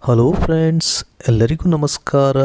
Hello friends, ಎಲ್ಲರಿಗೂ ನಮಸ್ಕಾರ.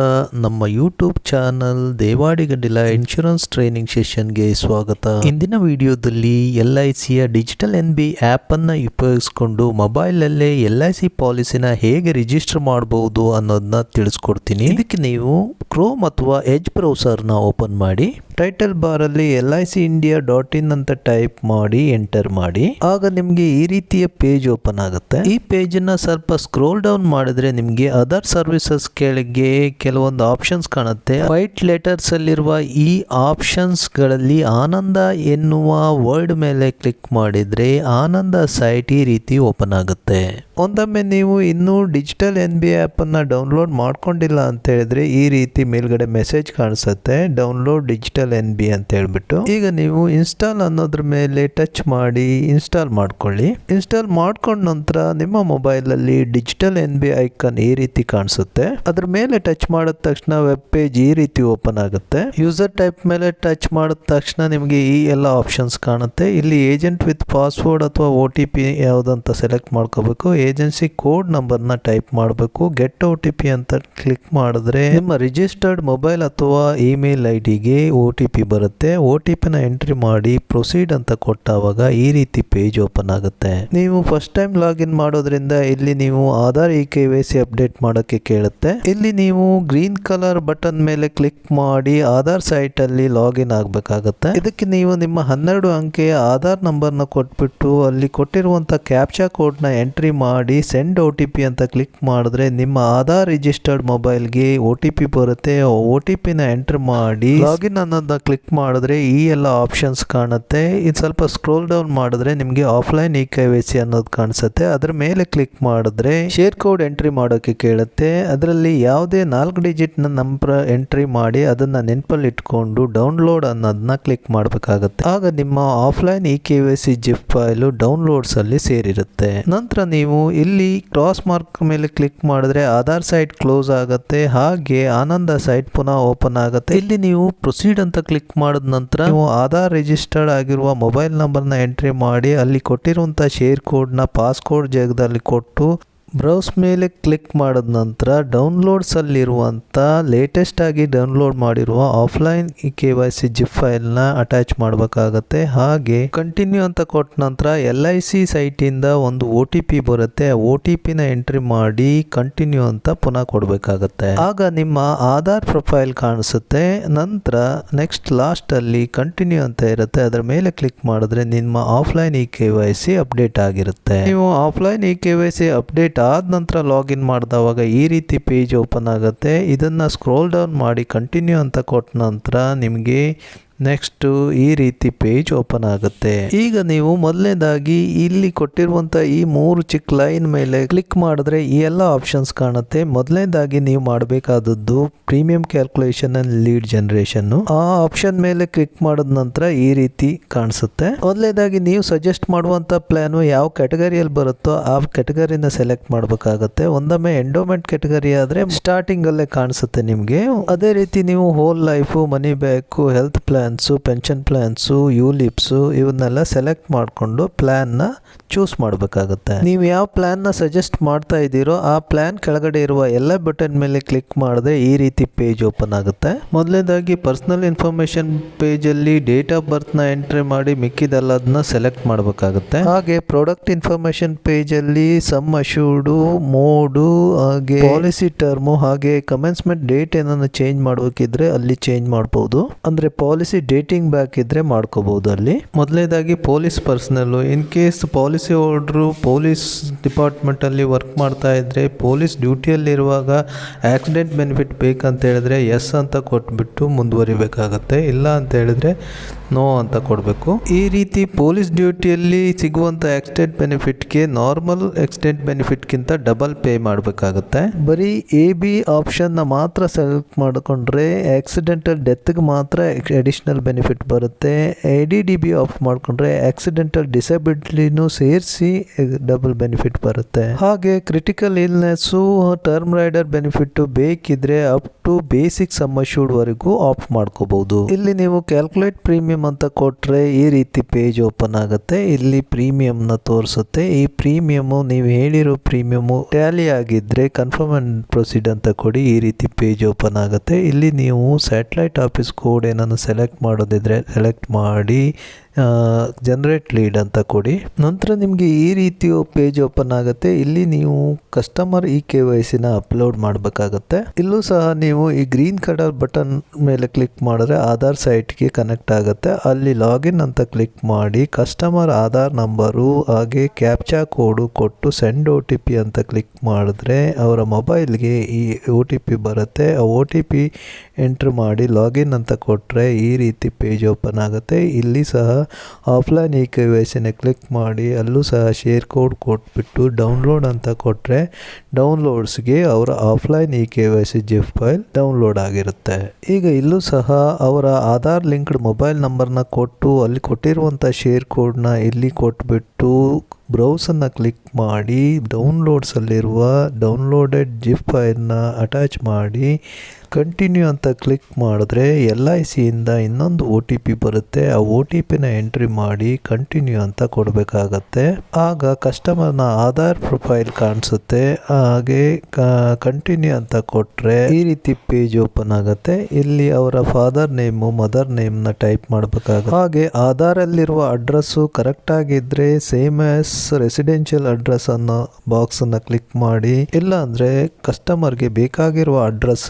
ನಮ್ಮ ಯೂಟ್ಯೂಬ್ ಚಾನಲ್ ದೇವಾಡಿಗಡ್ಡಿಲ ಇನ್ಶೂರೆನ್ಸ್ ಟ್ರೈನಿಂಗ್ ಸೆಷನ್ಗೆ ಸ್ವಾಗತ. ಇಂದಿನ ವಿಡಿಯೋದಲ್ಲಿ LICಯ ಡಿಜಿಟಲ್ NB ಆ್ಯಪನ್ನು ಉಪಯೋಗಿಸ್ಕೊಂಡು ಮೊಬೈಲಲ್ಲೇ LIC ಪಾಲಿಸಿನ ಹೇಗೆ ರಿಜಿಸ್ಟರ್ ಮಾಡಬಹುದು ಅನ್ನೋದನ್ನ ತಿಳಿಸ್ಕೊಡ್ತೀನಿ. ಇದಕ್ಕೆ ನೀವು ಕ್ರೋಮ್ ಅಥವಾ ಎಡ್ಜ್ ಬ್ರೌಸರ್ನ ಓಪನ್ ಮಾಡಿ ಟೈಟಲ್ ಬಾರಲ್ಲಿ LICindia.in ಅಂತ ಟೈಪ್ ಮಾಡಿ ಎಂಟರ್ ಮಾಡಿ. ಆಗ ನಿಮಗೆ ಈ ರೀತಿಯ ಪೇಜ್ ಓಪನ್ ಆಗುತ್ತೆ. ಈ ಪೇಜನ್ನ ಸ್ವಲ್ಪ ಸ್ಕ್ರೋಲ್ ಡೌನ್ ಮಾಡಿದ್ರೆ ನಿಮಗೆ ಅದರ್ ಸರ್ವಿಸಸ್ ಕೆಳಗೆ ಕೆಲವೊಂದು ಆಪ್ಷನ್ಸ್ ಕಾಣುತ್ತೆ. ವೈಟ್ ಲೆಟರ್ಸ್ ಅಲ್ಲಿರುವ ಈ ಆಪ್ಷನ್ಸ್ ಗಳಲ್ಲಿ ಆನಂದ ಎನ್ನುವ ವರ್ಡ್ ಮೇಲೆ ಕ್ಲಿಕ್ ಮಾಡಿದ್ರೆ ಆನಂದ ಸೈಟ್ ಈ ರೀತಿ ಓಪನ್ ಆಗುತ್ತೆ. ಒಂದೊಮ್ಮೆ ನೀವು ಇನ್ನೂ ಡಿಜಿಟಲ್ NB ಆ್ಯಪ್ ಅನ್ನ ಡೌನ್ಲೋಡ್ ಮಾಡ್ಕೊಂಡಿಲ್ಲ ಅಂತ ಹೇಳಿದ್ರೆ ಈ ರೀತಿ ಮೇಲ್ಗಡೆ ಮೆಸೇಜ್ ಕಾಣಿಸುತ್ತೆ, ಡೌನ್ಲೋಡ್ ಡಿಜಿಟಲ್ NB ಅಂತ ಹೇಳ್ಬಿಟ್ಟು. ಈಗ ನೀವು ಇನ್ಸ್ಟಾಲ್ ಅನ್ನೋದ್ರ ಮೇಲೆ ಟಚ್ ಮಾಡಿ ಇನ್ಸ್ಟಾಲ್ ಮಾಡ್ಕೊಳ್ಳಿ. ಇನ್ಸ್ಟಾಲ್ ಮಾಡ್ಕೊಂಡ ನಂತರ ನಿಮ್ಮ ಮೊಬೈಲ್ ಅಲ್ಲಿ ಡಿಜಿಟಲ್ NB ಐಕಾನ್ ಈ ರೀತಿ ಕಾಣಿಸುತ್ತೆ. ಅದ್ರ ಮೇಲೆ ಟಚ್ ಮಾಡಿದ ತಕ್ಷಣ ವೆಬ್ ಪೇಜ್ ಈ ರೀತಿ ಓಪನ್ ಆಗುತ್ತೆ. ಯೂಸರ್ ಟೈಪ್ ಮೇಲೆ ಟಚ್ ಮಾಡಿದ ತಕ್ಷಣ ನಿಮಗೆ ಈ ಎಲ್ಲ ಆಪ್ಷನ್ಸ್ ಕಾಣುತ್ತೆ. ಇಲ್ಲಿ ಏಜೆಂಟ್ ವಿತ್ ಪಾಸ್ವರ್ಡ್ ಅಥವಾ OTP ಯಾವುದಂತ ಸೆಲೆಕ್ಟ್ ಮಾಡ್ಕೋಬೇಕು. ಏಜೆನ್ಸಿ ಕೋಡ್ ನಂಬರ್ನ ಟೈಪ್ ಮಾಡಬೇಕು. ಗೆಟ್ OTP ಅಂತ ಕ್ಲಿಕ್ ಮಾಡಿದ್ರೆ ನಿಮ್ಮ ರಿಜಿಸ್ಟರ್ಡ್ ಮೊಬೈಲ್ ಅಥವಾ ಇಮೇಲ್ ಐಡಿಗೆ OTP ಬರುತ್ತೆ. OTPನ ಎಂಟ್ರಿ ಮಾಡಿ ಪ್ರೊಸೀಡ್ ಅಂತ ಕೊಟ್ಟಾಗ ಈ ರೀತಿ ಪೇಜ್ ಓಪನ್ ಆಗುತ್ತೆ. ನೀವು ಫಸ್ಟ್ ಟೈಮ್ ಲಾಗಿನ್ ಮಾಡೋದ್ರಿಂದ ಇಲ್ಲಿ ನೀವು ಆಧಾರ್ KYC ಅಪ್ಡೇಟ್ ಮಾಡೋಕ್ಕೆ ಕೇಳುತ್ತೆ. ಇಲ್ಲಿ ನೀವು ಗ್ರೀನ್ ಕಲರ್ ಬಟನ್ ಮೇಲೆ ಕ್ಲಿಕ್ ಮಾಡಿ ಆಧಾರ್ ಸೈಟ್ ಅಲ್ಲಿ ಲಾಗಿನ್ ಆಗಬೇಕಾಗುತ್ತೆ. ಇದಕ್ಕೆ ನೀವು ನಿಮ್ಮ 12 ಅಂಕೆಯ ಆಧಾರ್ ನಂಬರ್ನ ಕೊಟ್ಬಿಟ್ಟು ಅಲ್ಲಿ ಕೊಟ್ಟಿರುವಂತ ಕ್ಯಾಪ್ಚಾ ಕೋಡ್ನ ಎಂಟ್ರಿ ಮಾಡಿ ಸೆಂಡ್ OTP ಅಂತ ಕ್ಲಿಕ್ ಮಾಡಿದ್ರೆ ನಿಮ್ಮ ಆಧಾರ್ ರಿಜಿಸ್ಟರ್ಡ್ ಮೊಬೈಲ್ಗೆ OTP ಬರುತ್ತೆ. OTPನ ಎಂಟರ್ ಮಾಡಿ ಲಾಗಿನ್ ಅನ್ನೋದನ್ನ ಕ್ಲಿಕ್ ಮಾಡಿದ್ರೆ ಈ ಎಲ್ಲ ಆಪ್ಷನ್ಸ್ ಕಾಣುತ್ತೆ. ಇದು ಸ್ವಲ್ಪ ಸ್ಕ್ರೋಲ್ ಡೌನ್ ಮಾಡಿದ್ರೆ ನಿಮಗೆ ಆಫ್ಲೈನ್ KYC ಅನ್ನೋದು ಕಾಣಿಸುತ್ತೆ. ಅದ್ರ ಮೇಲೆ ಕ್ಲಿಕ್ ಮಾಡಿದ್ರೆ ಶೇರ್ ಕೋಡ್ ಎಂಟ್ರಿ ಮಾಡೋಕೆ ಕೇಳುತ್ತೆ. ಅದರಲ್ಲಿ ಯಾವುದೇ 4 ಡಿಜಿಟ್ ನಂಬರ್ ಎಂಟ್ರಿ ಮಾಡಿ ಅದನ್ನ ನೆನಪಲ್ಲಿ ಇಟ್ಕೊಂಡು ಡೌನ್ಲೋಡ್ ಅನ್ನೋದನ್ನ ಕ್ಲಿಕ್ ಮಾಡಬೇಕಾಗುತ್ತೆ. ಆಗ ನಿಮ್ಮ offline KYC zip file downloads ಅಲ್ಲಿ ಸೇರಿರುತ್ತೆ. ನಂತರ ನೀವು ಇಲ್ಲಿ ಕ್ರಾಸ್ ಮಾರ್ಕ್ ಮೇಲೆ ಕ್ಲಿಕ್ ಮಾಡಿದ್ರೆ ಆಧಾರ್ ಸೈಟ್ ಕ್ಲೋಸ್ ಆಗುತ್ತೆ. ಹಾಗೆ ಆನಂದ ಸೈಟ್ ಪುನಃ ಓಪನ್ ಆಗುತ್ತೆ. ಇಲ್ಲಿ ನೀವು ಪ್ರೊಸೀಡ್ ಅಂತ ಕ್ಲಿಕ್ ಮಾಡಿದ ನಂತರ ನೀವು ಆಧಾರ್ ರಿಜಿಸ್ಟರ್ಡ್ ಆಗಿರುವ ಮೊಬೈಲ್ ನಂಬರ್ನ ಎಂಟ್ರಿ ಮಾಡಿ ಅಲ್ಲಿ ಕೊಟ್ಟಿರುವಂತಹ ಶೇರ್ ಕೋಡ್ನ ಪಾಸ್ಕೋಡ್ ಜಾಗದಲ್ಲಿ ಕೊಟ್ಟು ಬ್ರೌಸ್ ಮೇಲೆ ಕ್ಲಿಕ್ ಮಾಡಿದ ನಂತರ ಡೌನ್ಲೋಡ್ಸ್ ಅಲ್ಲಿರುವಂಥ ಲೇಟೆಸ್ಟ್ ಆಗಿ ಡೌನ್ಲೋಡ್ ಮಾಡಿರುವ ಆಫ್ಲೈನ್ KYC ಜಿಪ್ ಫೈಲ್ನ ಅಟ್ಯಾಚ್ ಮಾಡಬೇಕಾಗತ್ತೆ. ಹಾಗೆ ಕಂಟಿನ್ಯೂ ಅಂತ ಕೊಟ್ಟ ನಂತರ LIC ಸೈಟಿಂದ ಒಂದು OTP ಬರುತ್ತೆ. OTPನ ಎಂಟ್ರಿ ಮಾಡಿ ಕಂಟಿನ್ಯೂ ಅಂತ ಪುನಃ ಕೊಡಬೇಕಾಗತ್ತೆ. ಆಗ ನಿಮ್ಮ ಆಧಾರ್ ಪ್ರೊಫೈಲ್ ಕಾಣಿಸುತ್ತೆ. ನಂತರ ನೆಕ್ಸ್ಟ್ ಲಾಸ್ಟ್ ಅಲ್ಲಿ ಕಂಟಿನ್ಯೂ ಅಂತ ಇರುತ್ತೆ. ಅದರ ಮೇಲೆ ಕ್ಲಿಕ್ ಮಾಡಿದ್ರೆ ನಿಮ್ಮ ಆಫ್ಲೈನ್ KYC ಅಪ್ಡೇಟ್ ಆಗಿರುತ್ತೆ. ನೀವು ಆಫ್ಲೈನ್ KYC ಅಪ್ಡೇಟ್ ಆದ ನಂತರ ಲಾಗಿನ್ ಮಾಡಿದವಾಗ ಈ ರೀತಿ ಪೇಜ್ ಓಪನ್ ಆಗುತ್ತೆ. ಇದನ್ನ ಸ್ಕ್ರೋಲ್ ಡೌನ್ ಮಾಡಿ ಕಂಟಿನ್ಯೂ ಅಂತ ಕೊಟ್ಟ ನಂತರ ನಿಮಗೆ ನೆಕ್ಸ್ಟ್ ಈ ರೀತಿ ಪೇಜ್ ಓಪನ್ ಆಗುತ್ತೆ. ಈಗ ನೀವು ಮೊದಲನೇದಾಗಿ ಇಲ್ಲಿ ಕೊಟ್ಟಿರುವಂತ ಈ 3 ಚಿಕ್ಕ ಲೈನ್ ಮೇಲೆ ಕ್ಲಿಕ್ ಮಾಡಿದ್ರೆ ಈ ಎಲ್ಲ ಆಪ್ಷನ್ಸ್ ಕಾಣುತ್ತೆ. ಮೊದಲನೇದಾಗಿ ನೀವು ಮಾಡಬೇಕಾದದ್ದು premium calculation and lead generation. ಆ ಆಪ್ಷನ್ ಮೇಲೆ ಕ್ಲಿಕ್ ಮಾಡಿದ ನಂತರ ಈ ರೀತಿ ಕಾಣಿಸುತ್ತೆ. ಮೊದಲನೇದಾಗಿ ನೀವು ಸಜೆಸ್ಟ್ ಮಾಡುವಂತ ಪ್ಲಾನ್ ಯಾವ ಕ್ಯಾಟಗರಿಯಲ್ಲಿ ಬರುತ್ತೋ ಆ ಕ್ಯಾಟಗರಿನ ಸೆಲೆಕ್ಟ್ ಮಾಡಬೇಕಾಗುತ್ತೆ. ಒಂದೊಮ್ಮೆ ಎಂಡೋಮೆಂಟ್ ಕ್ಯಾಟಗರಿ ಆದ್ರೆ ಸ್ಟಾರ್ಟಿಂಗ್ ಅಲ್ಲೇ ಕಾಣಿಸುತ್ತೆ ನಿಮ್ಗೆ. ಅದೇ ರೀತಿ ನೀವು whole life, money back, health plan, pension plans, ULIPs ಇವನ್ನೆಲ್ಲ ಸೆಲೆಕ್ಟ್ ಮಾಡಿಕೊಂಡು ಪ್ಲಾನ್ನ ಚೂಸ್ ಮಾಡಬೇಕಾಗುತ್ತೆ. ನೀವು ಯಾವ ಪ್ಲಾನ್ನ ಸಜೆಸ್ಟ್ ಮಾಡ್ತಾ ಇದ್ದೀರೋ ಆ ಪ್ಲಾನ್ ಕೆಳಗಡೆ ಇರುವ ಎಲ್ಲ ಬಟನ್ ಮೇಲೆ ಕ್ಲಿಕ್ ಮಾಡಿದ್ರೆ ಈ ರೀತಿ ಪೇಜ್ ಓಪನ್ ಆಗುತ್ತೆ. ಮೊದಲನೇದಾಗಿ ಪರ್ಸನಲ್ ಇನ್ಫಾರ್ಮೇಶನ್ ಪೇಜ್ ಅಲ್ಲಿ ಡೇಟ್ ಆಫ್ ಬರ್ತ್ ನ ಎಂಟ್ರಿ ಮಾಡಿ ಮಿಕ್ಕಿದೆಲ್ಲದನ್ನ ಸೆಲೆಕ್ಟ್ ಮಾಡಬೇಕಾಗುತ್ತೆ. ಹಾಗೆ ಪ್ರಾಡಕ್ಟ್ ಇನ್ಫಾರ್ಮೇಶನ್ ಪೇಜ್ ಅಲ್ಲಿ ಸಮ್ ಅಶ್ಯೂರ್ಡು, ಮೋಡು, ಹಾಗೆ ಪಾಲಿಸಿ ಟರ್ಮು, ಹಾಗೆ ಕಮೆನ್ಸ್ಮೆಂಟ್ ಡೇಟ್ ಏನನ್ನು ಚೇಂಜ್ ಮಾಡಬೇಕಿದ್ರೆ ಅಲ್ಲಿ ಚೇಂಜ್ ಮಾಡಬಹುದು. ಅಂದ್ರೆ ಪಾಲಿಸಿ ಡೇಟಿಂಗ್ ಬ್ಯಾಕ್ ಇದ್ರೆ ಮಾಡ್ಕೋಬಹುದು. ಅಲ್ಲಿ ಮೊದಲನೇದಾಗಿ police personal. In case policy holder police department ಅಲ್ಲಿ ವರ್ಕ್ ಮಾಡ್ತಾ ಇದ್ರೆ ಪೊಲೀಸ್ ಡ್ಯೂಟಿಯಲ್ಲಿ ಇರುವಾಗ ಆಕ್ಸಿಡೆಂಟ್ ಬೆನಿಫಿಟ್ ಬೇಕಂತ ಹೇಳಿದ್ರೆ ಎಸ್ ಅಂತ ಕೊಟ್ಬಿಟ್ಟು ಮುಂದುವರಿಬೇಕಾಗತ್ತೆ. ಇಲ್ಲ ಅಂತ ಹೇಳಿದ್ರೆ ನೋ ಅಂತ ಕೊಡಬೇಕು. ಈ ರೀತಿ ಪೊಲೀಸ್ ಡ್ಯೂಟಿಯಲ್ಲಿ ಸಿಗುವಂತ ಆಕ್ಸಿಡೆಂಟ್ ಬೆನಿಫಿಟ್ಗೆ ನಾರ್ಮಲ್ ಆಕ್ಸಿಡೆಂಟ್ ಬೆನಿಫಿಟ್ಗಿಂತ ಡಬಲ್ ಪೇ ಮಾಡಬೇಕಾಗುತ್ತೆ. ಬರೀ AB ಆಪ್ಷನ್ ಮಾತ್ರ ಸೆಲೆಕ್ಟ್ ಮಾಡಿಕೊಂಡ್ರೆ ಆಕ್ಸಿಡೆಂಟಲ್ ಡೆತ್ಗೆ ಮಾತ್ರ ಅಡಿಷನಲ್ ಬೆನಿಫಿಟ್ ಬರುತ್ತೆ. ADDB ಆಫ್ ಮಾಡ್ಕೊಂಡ್ರೆ ಆಕ್ಸಿಡೆಂಟಲ್ ಡಿಸಬಿಲಿಟಿನೂ ಸೇರಿಸಿ ಡಬಲ್ ಬೆನಿಫಿಟ್ ಬರುತ್ತೆ. ಹಾಗೆ critical illness, term rider benefit ಬೇಕಿದ್ರೆ ಅಪ್ ಕೊಟ್ಟು ಬೇಸಿಕ್ ಸಮ್ ಅಶ್ಯೂರ್ಡ್ ವರೆಗೂ ಆಫ್ ಮಾಡ್ಕೋಬಹುದು. ಇಲ್ಲಿ ನೀವು ಕ್ಯಾಲ್ಕುಲೇಟ್ ಪ್ರೀಮಿಯಂ ಅಂತ ಕೊಟ್ರೆ ಈ ರೀತಿ ಪೇಜ್ ಓಪನ್ ಆಗುತ್ತೆ. ಇಲ್ಲಿ ಪ್ರೀಮಿಯಂ ನ ತೋರಿಸುತ್ತೆ. ಈ ಪ್ರೀಮಿಯಂ ನೀವು ಹೇಳಿರೋ ಪ್ರೀಮಿಯಂ ಟ್ಯಾಲಿ ಆಗಿದ್ರೆ ಕನ್ಫರ್ಮ್ ಅಂಡ್ ಪ್ರೊಸೀಡ್ ಅಂತ ಕೊಡಿ. ಈ ರೀತಿ ಪೇಜ್ ಓಪನ್ ಆಗುತ್ತೆ. ಇಲ್ಲಿ ನೀವು ಸ್ಯಾಟಲೈಟ್ ಆಫೀಸ್ ಕೋಡ್ ಏನನ್ನು ಸೆಲೆಕ್ಟ್ ಮಾಡೋದಿದ್ರೆ ಸೆಲೆಕ್ಟ್ ಮಾಡಿ ಜನರೇಟ್ ಲೀಡ್ ಅಂತ ಕೊಡಿ. ನಂತರ ನಿಮಗೆ ಈ ರೀತಿ ಪೇಜ್ ಓಪನ್ ಆಗುತ್ತೆ. ಇಲ್ಲಿ ನೀವು ಕಸ್ಟಮರ್ KYC ನ ಅಪ್ಲೋಡ್ ಮಾಡಬೇಕಾಗುತ್ತೆ. ಇಲ್ಲೂ ಸಹ ನೀವು ಈ ಗ್ರೀನ್ ಕಲರ್ ಬಟನ್ ಮೇಲೆ ಕ್ಲಿಕ್ ಮಾಡಿದ್ರೆ ಆಧಾರ್ ಸೈಟ್ಗೆ ಕನೆಕ್ಟ್ ಆಗುತ್ತೆ. ಅಲ್ಲಿ ಲಾಗಿನ್ ಅಂತ ಕ್ಲಿಕ್ ಮಾಡಿ ಕಸ್ಟಮರ್ ಆಧಾರ್ ನಂಬರು ಹಾಗೆ ಕ್ಯಾಪ್ಚಾ ಕೋಡು ಕೊಟ್ಟು ಸೆಂಡ್ OTP ಅಂತ ಕ್ಲಿಕ್ ಮಾಡಿದ್ರೆ ಅವರ ಮೊಬೈಲ್ಗೆ ಈ OTP ಬರುತ್ತೆ. ಆ OTP ಎಂಟ್ರ್ ಮಾಡಿ ಲಾಗಿನ್ ಅಂತ ಕೊಟ್ಟರೆ ಈ ರೀತಿ ಪೇಜ್ ಓಪನ್ ಆಗುತ್ತೆ. ಇಲ್ಲಿ ಸಹ ಆಫ್ಲೈನ್ KYC ನ ಕ್ಲಿಕ್ ಮಾಡಿ ಅಲ್ಲೂ ಸಹ ಶೇರ್ ಕೋಡ್ ಕೊಟ್ಬಿಟ್ಟು ಡೌನ್ಲೋಡ್ ಅಂತ ಕೊಟ್ಟರೆ ಡೌನ್ಲೋಡ್ಸ್ಗೆ ಅವರ offline KYC zip file download ಆಗಿರುತ್ತೆ. ಈಗ ಇಲ್ಲೂ ಸಹ ಅವರ ಆಧಾರ್ ಲಿಂಕ್ಡ್ ಮೊಬೈಲ್ ನಂಬರ್ನ ಕೊಟ್ಟು ಅಲ್ಲಿ ಕೊಟ್ಟಿರುವಂಥ ಶೇರ್ ಕೋಡ್ನ ಇಲ್ಲಿ ಕೊಟ್ಬಿಟ್ಟು ಬ್ರೌಸನ್ನು ಕ್ಲಿಕ್ ಮಾಡಿ ಡೌನ್ಲೋಡ್ಸಲ್ಲಿರುವ ಡೌನ್ಲೋಡೆಡ್ ಜಿಪ್ ಫೈಲ್ನ ಅಟ್ಯಾಚ್ ಮಾಡಿ ಕಂಟಿನ್ಯೂ ಅಂತ ಕ್ಲಿಕ್ ಮಾಡಿದ್ರೆ LIC ಇಂದ ಇನ್ನೊಂದು OTP ಬರುತ್ತೆ. ಆ OTPನ ಎಂಟ್ರಿ ಮಾಡಿ ಕಂಟಿನ್ಯೂ ಅಂತ ಕೊಡಬೇಕಾಗತ್ತೆ. ಆಗ ಕಸ್ಟಮರ್ನ ಆಧಾರ್ ಪ್ರೊಫೈಲ್ ಕಾಣಿಸುತ್ತೆ. ಹಾಗೆ ಕಂಟಿನ್ಯೂ ಅಂತ ಕೊಟ್ಟರೆ ಈ ರೀತಿ ಪೇಜ್ ಓಪನ್ ಆಗುತ್ತೆ. ಇಲ್ಲಿ ಅವರ ಫಾದರ್ ನೇಮು ಮದರ್ ನೇಮ್ನ ಟೈಪ್ ಮಾಡಬೇಕಾಗುತ್ತೆ. ಹಾಗೆ ಆಧಾರಲ್ಲಿರುವ ಅಡ್ರೆಸ್ಸು ಕರೆಕ್ಟ್ ಆಗಿದ್ರೆ ಸೇಮ್ ಆಸ್ ರೆಸಿಡೆನ್ಷಿಯಲ್ ಅಡ್ರೆಸ್ ಅನ್ನೋ ಬಾಕ್ಸ್ ಅನ್ನ ಕ್ಲಿಕ್ ಮಾಡಿ. ಇಲ್ಲ ಅಂದ್ರೆ ಕಸ್ಟಮರ್ಗೆ ಬೇಕಾಗಿರುವ ಅಡ್ರೆಸ್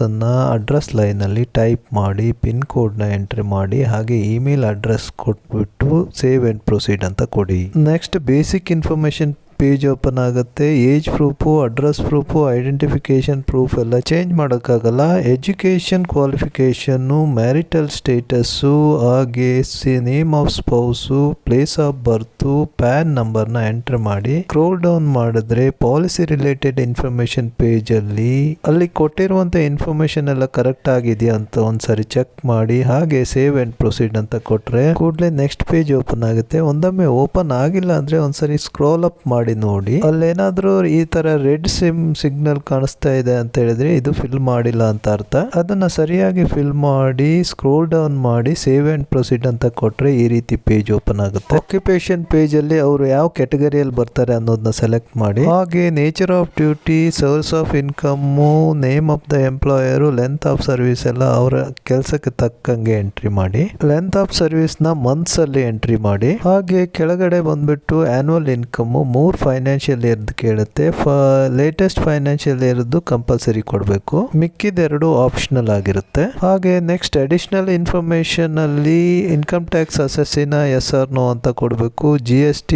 ಲೈನ್ ಅಲ್ಲಿ ಟೈಪ್ ಮಾಡಿ ಪಿನ್ ಕೋಡ್ ನ ಎಂಟ್ರಿ ಮಾಡಿ ಹಾಗೆ ಇಮೇಲ್ ಅಡ್ರೆಸ್ ಕೊಟ್ಬಿಟ್ಟು ಸೇವ್ ಅಂಡ್ ಪ್ರೊಸೀಡ್ ಅಂತ ಕೊಡಿ. Next basic information page open ಆಗುತ್ತೆ. Age proof, address proof, identification proof ಎಲ್ಲ ಚೇಂಜ್ ಮಾಡೋಕ್ಕಾಗಲ್ಲ. ಎಜುಕೇಷನ್ ಕ್ವಾಲಿಫಿಕೇಷನ್ನು, ಮ್ಯಾರಿಟಲ್ ಸ್ಟೇಟಸ್ಸು, ಹಾಗೆ name of spouse, place of birth, PAN ನಂಬರ್ನ ಎಂಟರ್ ಮಾಡಿ ಸ್ಕ್ರೋಲ್ ಡೌನ್ ಮಾಡಿದ್ರೆ ಪಾಲಿಸಿ ರಿಲೇಟೆಡ್ ಇನ್ಫಾರ್ಮೇಶನ್ ಪೇಜ್ ಅಲ್ಲಿ ಕೊಟ್ಟಿರುವಂತ ಇನ್ಫಾರ್ಮೇಶನ್ ಎಲ್ಲ ಕರೆಕ್ಟ್ ಆಗಿದೆಯಾ ಅಂತ ಒಂದ್ಸರಿ ಚೆಕ್ ಮಾಡಿ ಹಾಗೆ ಸೇವ್ ಅಂಡ್ ಪ್ರೊಸೀಡ್ ಅಂತ ಕೊಟ್ರೆ ಕೂಡಲೇ ನೆಕ್ಸ್ಟ್ ಪೇಜ್ ಓಪನ್ ಆಗುತ್ತೆ. ಒಂದೊಮ್ಮೆ ಓಪನ್ ಆಗಿಲ್ಲ ಅಂದ್ರೆ ಒಂದ್ಸರಿ ಸ್ಕ್ರೋಲ್ ಅಪ್ ಮಾಡಿ ನೋಡಿ. ಅಲ್ಲೇನಾದ್ರೂ ಈ ತರ ರೆಡ್ ಸಿಗ್ನಲ್ ಕಾಣಿಸ್ತಾ ಇದೆ ಅಂತ ಹೇಳಿದ್ರೆ ಇದು ಫಿಲ್ ಮಾಡಿಲ್ಲ ಅಂತ ಅರ್ಥ. ಅದನ್ನ ಸರಿಯಾಗಿ ಫಿಲ್ ಮಾಡಿ ಸ್ಕ್ರೋಲ್ ಡೌನ್ ಮಾಡಿ ಸೇವ್ ಅಂಡ್ ಪ್ರೊಸೀಡ್ ಅಂತ ಕೊಟ್ರೆ ಈ ರೀತಿ ಪೇಜ್ ಓಪನ್ ಆಗುತ್ತೆ. ಆಕ್ಯುಪೇಷನ್ ಪೇಜ್ ಅಲ್ಲಿ ಅವರು ಯಾವ ಕ್ಯಾಟಗರಿಯಲ್ಲಿ ಬರ್ತಾರೆ ಅನ್ನೋದನ್ನ ಸೆಲೆಕ್ಟ್ ಮಾಡಿ ಹಾಗೆ nature of duty, source of income, name of the employer, length of service ಎಲ್ಲ ಅವರ ಕೆಲಸಕ್ಕೆ ತಕ್ಕಂಗೆ ಎಂಟ್ರಿ ಮಾಡಿ. ಲೆಂತ್ ಆಫ್ ಸರ್ವಿಸ್ ನ ಮಂತ್ಸ್ ಅಲ್ಲಿ ಎಂಟ್ರಿ ಮಾಡಿ. ಹಾಗೆ ಕೆಳಗಡೆ ಬಂದ್ಬಿಟ್ಟು ಆನ್ಯುವಲ್ ಇನ್ಕಮ್ 3 ಫೈನಾನ್ಷಿಯಲ್ ಇಯರ್ದು ಕೇಳುತ್ತೆ. ಲೇಟೆಸ್ಟ್ ಫೈನಾನ್ಷಿಯಲ್ ಇಯರ್ದು ಕಂಪಲ್ಸರಿ ಕೊಡಬೇಕು, ಮಿಕ್ಕಿದೆರಡು ಆಪ್ಷನಲ್ ಆಗಿರುತ್ತೆ. ಹಾಗೆ ನೆಕ್ಸ್ಟ್ ಅಡಿಷನಲ್ ಇನ್ಫಾರ್ಮೇಶನ್ ಅಲ್ಲಿ ಇನ್ಕಮ್ ಟ್ಯಾಕ್ಸ್ ಅಸೆಸ್ಸಿನ ಎಸ್ ಆರ್ ನೋ ಅಂತ ಕೊಡಬೇಕು. GST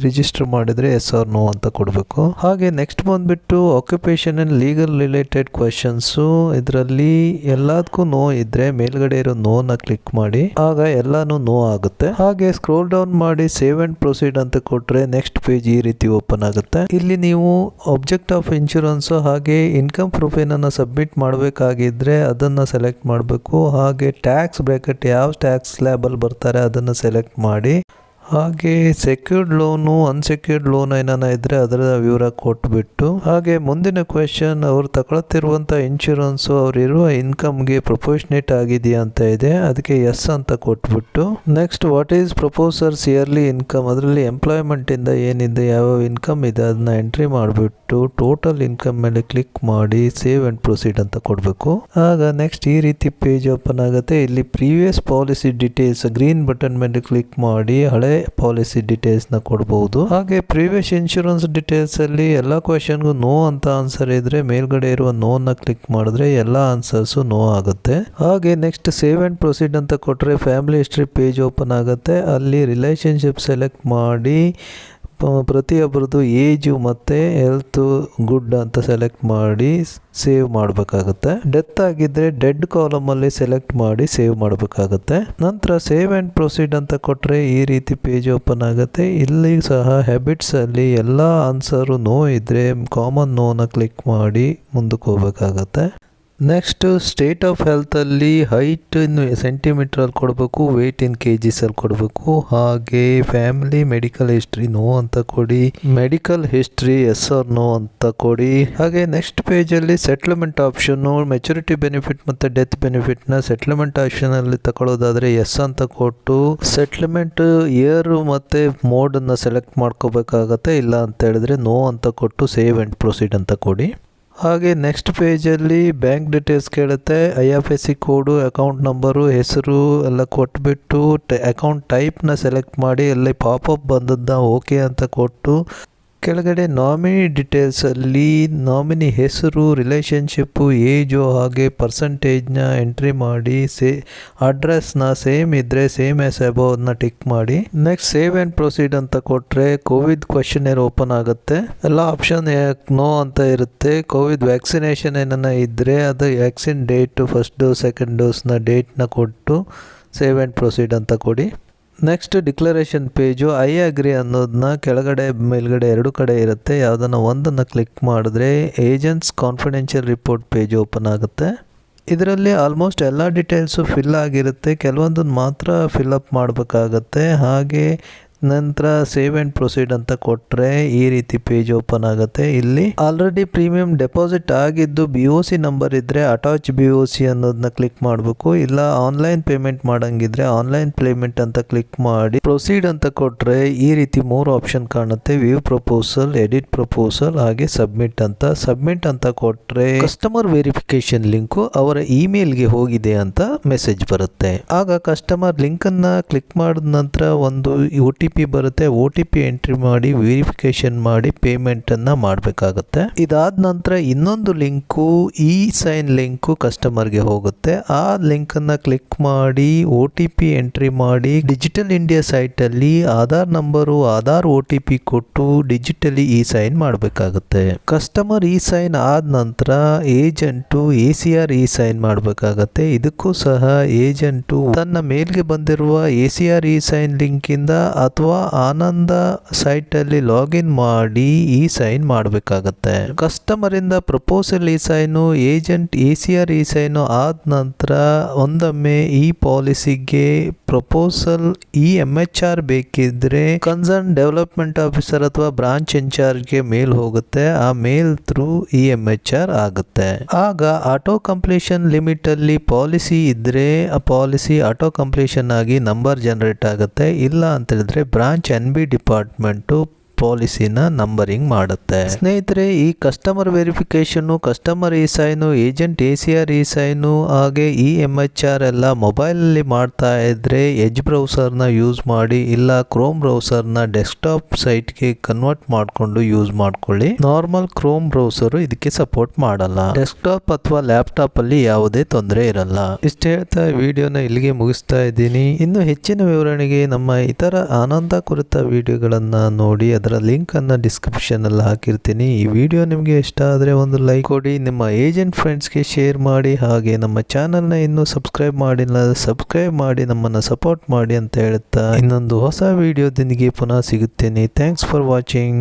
ರಿಜಿಸ್ಟರ್ ಮಾಡಿದ್ರೆ ಎಸ್ ಆರ್ ನೋ ಅಂತ ಕೊಡಬೇಕು. ಹಾಗೆ ನೆಕ್ಸ್ಟ್ ಬಂದ್ಬಿಟ್ಟು occupation and legal related questions. ಇದರಲ್ಲಿ ಎಲ್ಲದಕ್ಕೂ ನೋ ಇದ್ರೆ ಮೇಲ್ಗಡೆ ಇರೋ ನೋ ನ ಕ್ಲಿಕ್ ಮಾಡಿ ಆಗ ಎಲ್ಲಾನು ನೋ ಆಗುತ್ತೆ. ಹಾಗೆ ಸ್ಕ್ರೋಲ್ ಡೌನ್ ಮಾಡಿ ಸೇವ್ ಅಂಡ್ ಪ್ರೊಸೀಡ್ ಅಂತ ಕೊಟ್ರೆ ನೆಕ್ಸ್ಟ್ ಪೇಜ್ ಈ ರೀತಿ ಓಪನ್ ಆಗುತ್ತೆ. ಇಲ್ಲಿ ನೀವು ಆಬ್ಜೆಕ್ಟ್ ಆಫ್ ಇನ್ಶೂರೆನ್ಸ್ ಹಾಗೆ ಇನ್ಕಮ್ ಪ್ರೂಫ್ ಏನನ್ನ ಸಬ್ಮಿಟ್ ಮಾಡಬೇಕಾಗಿದ್ರೆ ಅದನ್ನ ಸೆಲೆಕ್ಟ್ ಮಾಡಬೇಕು. ಹಾಗೆ ಟ್ಯಾಕ್ಸ್ ಬ್ರಾಕೆಟ್ ಯಾವ ಟ್ಯಾಕ್ಸ್ ಸ್ಲ್ಯಾಬ್ ಅಲ್ಲಿ ಬರ್ತಾರೆ ಅದನ್ನ ಸೆಲೆಕ್ಟ್ ಮಾಡಿ. ಹಾಗೆ ಸೆಕ್ಯೂರ್ಡ್ ಲೋನು, ಅನ್ಸೆಕ್ಯೂರ್ಡ್ ಲೋನ್ ಏನಾನ ಇದ್ರೆ ಅದರ ವಿವರ ಕೊಟ್ಬಿಟ್ಟು ಹಾಗೆ ಮುಂದಿನ ಕ್ವೆಶನ್ ಅವ್ರು ತಗೊಳ್ತಿರುವಂತ ಇನ್ಶೂರೆನ್ಸ್ ಅವ್ರಿರುವ ಇನ್ಕಮ್ಗೆ ಪ್ರಪೋರ್ಷನೇಟ್ ಆಗಿದೆಯಾ ಅಂತ ಇದೆ, ಅದಕ್ಕೆ ಎಸ್ ಅಂತ ಕೊಟ್ಬಿಟ್ಟು next what is proposer's yearly income, ಅದರಲ್ಲಿ ಎಂಪ್ಲಾಯ್ಮೆಂಟ್ ಇಂದ ಏನಿದೆ ಯಾವ ಇನ್ಕಮ್ ಇದೆ ಅದನ್ನ ಎಂಟ್ರಿ ಮಾಡಿಬಿಟ್ಟು ಟೋಟಲ್ ಇನ್ಕಮ್ ಮೇಲೆ ಕ್ಲಿಕ್ ಮಾಡಿ ಸೇವ್ ಅಂಡ್ ಪ್ರೊಸೀಡ್ ಅಂತ ಕೊಡಬೇಕು. ಆಗ ನೆಕ್ಸ್ಟ್ ಈ ರೀತಿ ಪೇಜ್ ಓಪನ್ ಆಗುತ್ತೆ. ಇಲ್ಲಿ previous policy details green button ಮೇಲೆ ಕ್ಲಿಕ್ ಮಾಡಿ ಹಳೆ ಪಾಲಿಸಿ ಡೀಟೇಲ್ಸ್ ನ ಕೊಡಬಹುದು. ಹಾಗೆ ಪ್ರೀವಿಯಸ್ ಇನ್ಶೂರೆನ್ಸ್ ಡೀಟೇಲ್ಸ್ ಅಲ್ಲಿ ಎಲ್ಲಾ ಕ್ವೆಶನ್ಗೂ ನೋ ಅಂತ ಆನ್ಸರ್ ಇದ್ರೆ ಮೇಲ್ಗಡೆ ಇರುವ ನೋ ನ ಕ್ಲಿಕ್ ಮಾಡಿದ್ರೆ ಎಲ್ಲಾ ಆನ್ಸರ್ಸ್ ನೋ ಆಗುತ್ತೆ. ಹಾಗೆ ನೆಕ್ಸ್ಟ್ ಸೇವ್ ಅಂಡ್ ಪ್ರೊಸೀಡ್ ಅಂತ ಕೊಟ್ರೆ ಫ್ಯಾಮಿಲಿ ಹಿಸ್ಟ್ರಿ ಪೇಜ್ ಓಪನ್ ಆಗುತ್ತೆ. ಅಲ್ಲಿ ರಿಲೇಶನ್ಶಿಪ್ ಸೆಲೆಕ್ಟ್ ಮಾಡಿ ಪ್ರತಿಯೊಬ್ಬರದ್ದು ಏಜು ಮತ್ತು ಹೆಲ್ತ್ ಗುಡ್ ಅಂತ ಸೆಲೆಕ್ಟ್ ಮಾಡಿ ಸೇವ್ ಮಾಡಬೇಕಾಗುತ್ತೆ. ಡೆತ್ ಆಗಿದ್ರೆ ಡೆಡ್ ಕಾಲಮಲ್ಲಿ ಸೆಲೆಕ್ಟ್ ಮಾಡಿ ಸೇವ್ ಮಾಡಬೇಕಾಗುತ್ತೆ. ನಂತರ ಸೇವ್ ಆ್ಯಂಡ್ ಪ್ರೊಸೀಡ್ ಅಂತ ಕೊಟ್ಟರೆ ಈ ರೀತಿ ಪೇಜ್ ಓಪನ್ ಆಗುತ್ತೆ. ಇಲ್ಲಿ ಸಹ ಹ್ಯಾಬಿಟ್ಸಲ್ಲಿ ಎಲ್ಲ ಆನ್ಸರು ನೋ ಇದ್ದರೆ ಕಾಮನ್ ನೋನ ಕ್ಲಿಕ್ ಮಾಡಿ ಮುಂದಕ್ಕೆ ಹೋಗಬೇಕಾಗತ್ತೆ. ನೆಕ್ಸ್ಟ್ ಸ್ಟೇಟ್ ಆಫ್ ಹೆಲ್ತಲ್ಲಿ ಹೈಟ್ ಇನ್ನು ಸೆಂಟಿಮೀಟ್ರಲ್ಲಿ ಕೊಡಬೇಕು, ವೆಯ್ಟ್ ಇನ್ KGsಲ್ಲಿ ಕೊಡಬೇಕು. ಹಾಗೆ ಫ್ಯಾಮಿಲಿ ಮೆಡಿಕಲ್ ಹಿಸ್ಟ್ರಿ ನೋ ಅಂತ ಕೊಡಿ, medical history yes or no ಅಂತ ಕೊಡಿ. ಹಾಗೆ ನೆಕ್ಸ್ಟ್ ಪೇಜಲ್ಲಿ ಸೆಟ್ಲ್ಮೆಂಟ್ ಆಪ್ಷನ್ನು, ಮೆಚುರಿಟಿ ಬೆನಿಫಿಟ್ ಮತ್ತು ಡೆತ್ ಬೆನಿಫಿಟ್ನ ಸೆಟ್ಲ್ಮೆಂಟ್ ಆಪ್ಷನಲ್ಲಿ ತಗೊಳ್ಳೋದಾದರೆ ಎಸ್ ಅಂತ ಕೊಟ್ಟು ಸೆಟ್ಲ್ಮೆಂಟ್ ಇಯರ್ ಮತ್ತು ಮೋಡನ್ನು ಸೆಲೆಕ್ಟ್ ಮಾಡ್ಕೋಬೇಕಾಗತ್ತೆ. ಇಲ್ಲ ಅಂತ ಹೇಳಿದ್ರೆ ನೋ ಅಂತ ಕೊಟ್ಟು ಸೇವ್ ಆ್ಯಂಡ್ ಪ್ರೊಸೀಡ್ ಅಂತ ಕೊಡಿ. ಹಾಗೆ ನೆಕ್ಸ್ಟ್ ಪೇಜಲ್ಲಿ ಬ್ಯಾಂಕ್ ಡೀಟೇಲ್ಸ್ ಕೇಳುತ್ತೆ. IFSC ಕೋಡು, ಅಕೌಂಟ್ ನಂಬರು, ಹೆಸರು ಎಲ್ಲ ಕೊಟ್ಬಿಟ್ಟು ಅಕೌಂಟ್ ಟೈಪ್ನ ಸೆಲೆಕ್ಟ್ ಮಾಡಿ ಅಲ್ಲಿ ಪಾಪಪ್ ಬಂದದ್ದನ್ನ ಓಕೆ ಅಂತ ಕೊಟ್ಟು ಕೆಳಗಡೆ ನಾಮಿನಿ ಡೀಟೇಲ್ಸಲ್ಲಿ ನಾಮಿನಿ ಹೆಸರು, ರಿಲೇಷನ್ಶಿಪ್ಪು, ಏಜು ಹಾಗೆ ಪರ್ಸಂಟೇಜ್ನ ಎಂಟ್ರಿ ಮಾಡಿ ಅಡ್ರೆಸ್ನ ಸೇಮ್ ಇದ್ದರೆ ಸೇಮ್ ಆಸ್ ಅಬೌವ್ನ ಟಿಕ್ ಮಾಡಿ. ನೆಕ್ಸ್ಟ್ ಸೇವ್ ಆ್ಯಂಡ್ ಪ್ರೊಸೀಡ್ ಅಂತ ಕೊಟ್ಟರೆ ಕೋವಿಡ್ ಕ್ವಶನೇರ್ ಓಪನ್ ಆಗುತ್ತೆ. ಎಲ್ಲ ಆಪ್ಷನ್ ನೋ ಅಂತ ಇರುತ್ತೆ. ಕೋವಿಡ್ ವ್ಯಾಕ್ಸಿನೇಷನ್ ಏನನ್ನ ಇದ್ದರೆ ಅದು vaccine date, first dose second ಡೋಸ್ನ ಡೇಟ್ನ ಕೊಟ್ಟು ಸೇವ್ ಆ್ಯಂಡ್ ಪ್ರೊಸೀಡ್ ಅಂತ ಕೊಡಿ. Next declaration page I agree ಅನ್ನೋದನ್ನ ಕೆಳಗಡೆ ಮೇಲ್ಗಡೆ ಎರಡು ಕಡೆ ಇರುತ್ತೆ. ಯಾವುದನ್ನು ಒಂದನ್ನು ಕ್ಲಿಕ್ ಮಾಡಿದ್ರೆ agents confidential report page open ಆಗುತ್ತೆ. ಇದರಲ್ಲಿ ಆಲ್ಮೋಸ್ಟ್ ಎಲ್ಲ ಡೀಟೇಲ್ಸು ಫಿಲ್ ಆಗಿರುತ್ತೆ, ಕೆಲವೊಂದನ್ನು ಮಾತ್ರ ಫಿಲ್ಅಪ್ ಮಾಡಬೇಕಾಗತ್ತೆ. ಹಾಗೆ ನಂತರ ಸೇವ್ ಆ್ಯಂಡ್ ಪ್ರೊಸೀಡ್ ಅಂತ ಕೊಟ್ಟರೆ ಈ ರೀತಿ ಪೇಜ್ ಓಪನ್ ಆಗುತ್ತೆ. ಇಲ್ಲಿ ಆಲ್ರೆಡಿ ಪ್ರೀಮಿಯಂ ಡೆಪಾಸಿಟ್ ಆಗಿದ್ದು BOC ನಂಬರ್ ಇದ್ದರೆ ಅಟ್ಯಾಚ್ BOC ಅನ್ನೋದನ್ನ ಕ್ಲಿಕ್ ಮಾಡಬೇಕು. ಇಲ್ಲ ಆನ್ಲೈನ್ ಪೇಮೆಂಟ್ ಮಾಡಂಗಿದ್ರೆ ಆನ್ಲೈನ್ ಪೇಮೆಂಟ್ ಅಂತ ಕ್ಲಿಕ್ ಮಾಡಿ ಪ್ರೊಸೀಡ್ ಅಂತ ಕೊಟ್ಟರೆ ಈ ರೀತಿ 3 ಆಪ್ಷನ್ ಕಾಣುತ್ತೆ. ವ್ಯೂ ಪ್ರಪೋಸಲ್, ಎಡಿಟ್ ಪ್ರಪೋಸಲ್ ಹಾಗೆ ಸಬ್ಮಿಟ್ ಅಂತ. ಸಬ್ಮಿಟ್ ಅಂತ ಕೊಟ್ಟರೆ ಕಸ್ಟಮರ್ ವೆರಿಫಿಕೇಶನ್ ಲಿಂಕು ಅವರ ಇಮೇಲ್ಗೆ ಹೋಗಿದೆ ಅಂತ ಮೆಸೇಜ್ ಬರುತ್ತೆ. ಆಗ ಕಸ್ಟಮರ್ ಲಿಂಕನ್ನು ಕ್ಲಿಕ್ ಮಾಡಿದ ನಂತರ ಒಂದು OTP ಬರುತ್ತೆ. OTP ಎಂಟ್ರಿ ಮಾಡಿ ವೆರಿಫಿಕೇಶನ್ ಮಾಡಿ ಪೇಮೆಂಟನ್ನು ಮಾಡಬೇಕಾಗುತ್ತೆ. ಇದಾದ ನಂತರ ಇನ್ನೊಂದು ಲಿಂಕು ಸೈನ್ ಲಿಂಕು ಕಸ್ಟಮರ್ಗೆ ಹೋಗುತ್ತೆ. ಆ ಲಿಂಕನ್ನು ಕ್ಲಿಕ್ ಮಾಡಿ OTP ಎಂಟ್ರಿ ಮಾಡಿ ಡಿಜಿಟಲ್ ಇಂಡಿಯಾ ಸೈಟಲ್ಲಿ ಆಧಾರ್ ನಂಬರು, ಆಧಾರ್ OTP ಕೊಟ್ಟು ಡಿಜಿಟಲಿ ಸೈನ್ ಮಾಡಬೇಕಾಗುತ್ತೆ. ಕಸ್ಟಮರ್ ಸೈನ್ ಆದ ನಂತರ ಏಜೆಂಟು ACR ಸೈನ್ ಮಾಡಬೇಕಾಗತ್ತೆ. ಇದಕ್ಕೂ ಸಹ ಏಜೆಂಟು ತನ್ನ ಮೇಲ್ಗೆ ಬಂದಿರುವ ACR ಸೈನ್ ಲಿಂಕಿಂದ ಅಥವಾ ಆನಂದ ಸೈಟಲ್ಲಿ ಲಾಗಿನ್ ಮಾಡಿ ಸೈನ್ ಮಾಡಬೇಕಾಗತ್ತೆ. ಕಸ್ಟಮರಿಂದ proposal sign, agent ACR sign ಆದ ನಂತರ ಒಂದೊಮ್ಮೆ ಈ ಪಾಲಿಸಿಗೆ ಪ್ರಪೋಸಲ್ MHR ಬೇಕಿದ್ರೆ ಕನ್ಸರ್ನ್ ಡೆವಲಪ್ಮೆಂಟ್ ಆಫೀಸರ್ ಅಥವಾ ಬ್ರಾಂಚ್ ಇನ್ಚಾರ್ಜ್ಗೆ ಮೇಲ್ ಹೋಗುತ್ತೆ. ಆ ಮೇಲ್ ಥ್ರೂ MHR ಆಗುತ್ತೆ. ಆಗ ಆಟೋ ಕಂಪ್ಲೀಷನ್ ಲಿಮಿಟ್ ಅಲ್ಲಿ ಪಾಲಿಸಿ ಇದ್ರೆ ಆ ಪಾಲಿಸಿ ಆಟೋ ಕಂಪ್ಲೀಷನ್ ಆಗಿ ನಂಬರ್ ಜನರೇಟ್ ಆಗುತ್ತೆ. ಇಲ್ಲ ಅಂತ ಹೇಳಿದ್ರೆ ಬ್ರಾಂಚ್ NB ಡಿಪಾರ್ಟ್ಮೆಂಟು ಪಾಲಿಸಿನ ನಂಬರಿಂಗ್ ಮಾಡುತ್ತೆ. ಸ್ನೇಹಿತರೆ, ಈ customer verification, customer sign, agent ACR sign ಹಾಗೆ MHR ಎಲ್ಲ ಮೊಬೈಲಲ್ಲಿ ಮಾಡ್ತಾ ಇದ್ರೆ ಎಡ್ಜ್ ಬ್ರೌಸರ್ನ ಯೂಸ್ ಮಾಡಿ, ಇಲ್ಲ ಕ್ರೋಮ್ ಬ್ರೌಸರ್ನ ಡೆಸ್ಕ್ಟಾಪ್ ಸೈಟ್ಗೆ ಕನ್ವರ್ಟ್ ಮಾಡಿಕೊಂಡು ಯೂಸ್ ಮಾಡ್ಕೊಳ್ಳಿ. ನಾರ್ಮಲ್ ಕ್ರೋಮ್ ಬ್ರೌಸರು ಇದಕ್ಕೆ ಸಪೋರ್ಟ್ ಮಾಡಲ್ಲ. ಡೆಸ್ಕ್ಟಾಪ್ ಅಥವಾ ಲ್ಯಾಪ್ಟಾಪ್ ಅಲ್ಲಿ ಯಾವುದೇ ತೊಂದರೆ ಇರಲ್ಲ. ಇಷ್ಟು ಹೇಳ್ತಾ ವಿಡಿಯೋನ ಇಲ್ಲಿಗೆ ಮುಗಿಸ್ತಾ ಇದ್ದೀನಿ. ಇನ್ನು ಹೆಚ್ಚಿನ ವಿವರಣೆಗೆ ನಮ್ಮ ಇತರ ಆನಂದ ಕುರಿತ ವಿಡಿಯೋಗಳನ್ನ ನೋಡಿ, ಅದರ ಲಿಂಕ್ ಅನ್ನ ಡಿಸ್ಕ್ರಿಪ್ಷನ್ ಅಲ್ಲಿ ಹಾಕಿರ್ತೀನಿ. ಈ ವಿಡಿಯೋ ನಿಮಗೆ ಇಷ್ಟ ಆದರೆ ಒಂದು ಲೈಕ್ ಕೊಡಿ, ನಿಮ್ಮ ಏಜೆಂಟ್ ಫ್ರೆಂಡ್ಸ್ಗೆ ಶೇರ್ ಮಾಡಿ. ಹಾಗೆ ನಮ್ಮ ಚಾನಲ್ನ ಇನ್ನೂ ಸಬ್ಸ್ಕ್ರೈಬ್ ಮಾಡಿಲ್ಲ, ಸಬ್ಸ್ಕ್ರೈಬ್ ಮಾಡಿ ನಮ್ಮನ್ನು ಸಪೋರ್ಟ್ ಮಾಡಿ ಅಂತ ಹೇಳ್ತಾ ಇನ್ನೊಂದು ಹೊಸ ವಿಡಿಯೋದೊಂದಿಗೆ ಪುನಃ ಸಿಗುತ್ತೇನೆ. Thanks for watching.